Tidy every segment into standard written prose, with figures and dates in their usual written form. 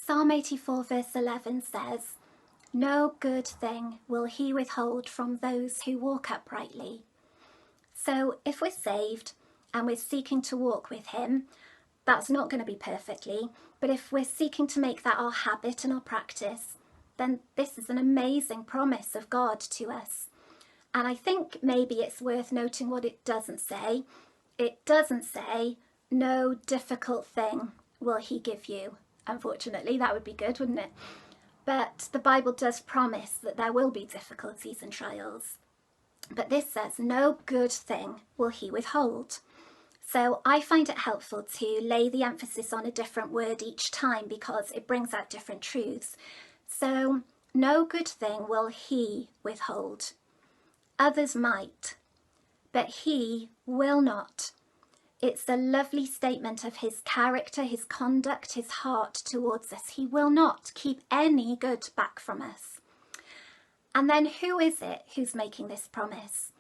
Psalm 84 verse 11 says, "No good thing will he withhold from those who walk uprightly." So if we're saved and we're seeking to walk with him, that's not going to be perfectly, but if we're seeking to make that our habit and our practice, then this is an amazing promise of God to us. And I think maybe it's worth noting what it doesn't say. It doesn't say, "No difficult thing will he give you." Unfortunately, that would be good, wouldn't it? But the Bible does promise that there will be difficulties and trials. But this says, "No good thing will he withhold." So I find it helpful to lay the emphasis on a different word each time because it brings out different truths. So, no good thing will he withhold. Others might, but he will not. It's a lovely statement of his character, his conduct, his heart towards us. He will not keep any good back from us. And then who is it who's making this promise?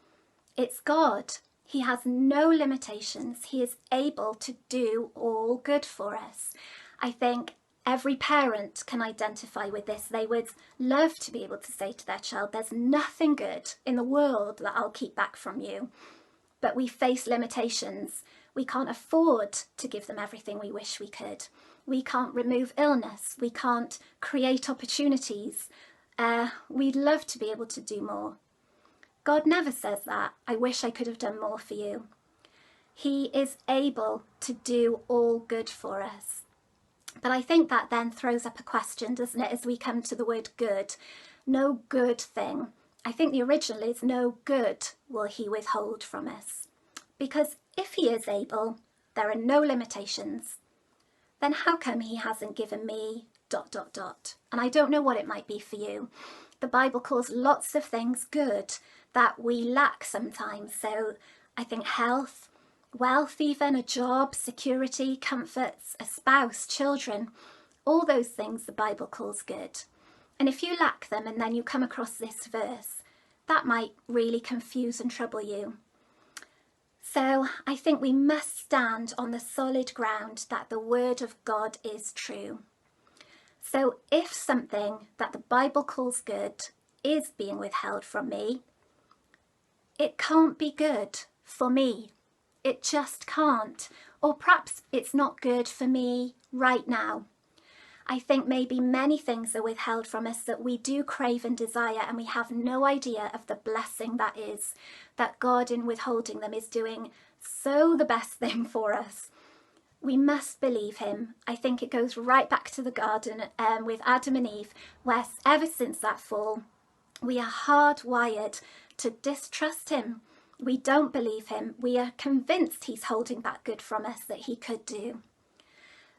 It's God. He has no limitations. He is able to do all good for us. I think every parent can identify with this. They would love to be able to say to their child, "There's nothing good in the world that I'll keep back from you." But we face limitations. We can't afford to give them everything we wish we could. We can't remove illness. We can't create opportunities. We'd love to be able to do more. God never says that, "I wish I could have done more for you." He is able to do all good for us. But I think that then throws up a question, doesn't it, as we come to the word good. No good thing. I think the original is, "No good will he withhold from us." Because if he is able, there are no limitations. Then how come he hasn't given me ... And I don't know what it might be for you. The Bible calls lots of things good that we lack sometimes. So I think health, wealth even, a job, security, comforts, a spouse, children, all those things the Bible calls good. And if you lack them and then you come across this verse, that might really confuse and trouble you. So I think we must stand on the solid ground that the word of God is true. So if something that the Bible calls good is being withheld from me, it can't be good for me. It just can't. Or perhaps it's not good for me right now. I think maybe many things are withheld from us that we do crave and desire, and we have no idea of the blessing that is, that God in withholding them is doing so the best thing for us. We must believe him. I think it goes right back to the garden with Adam and Eve, where ever since that fall, we are hardwired to distrust him. We don't believe him. We are convinced he's holding that good from us that he could do.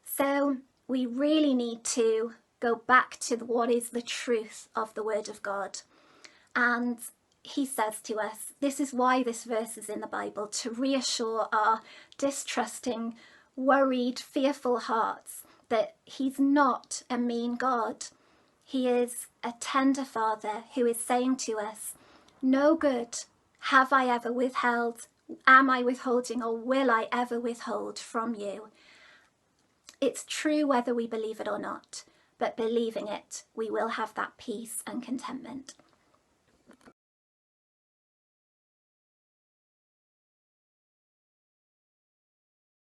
So we really need to go back to what is the truth of the word of God. And he says to us, this is why this verse is in the Bible, to reassure our distrusting, worried, fearful hearts that he's not a mean God. He is a tender Father who is saying to us, "No good have I ever withheld, am I withholding, or will I ever withhold from you." It's true whether we believe it or not, but believing it, we will have that peace and contentment.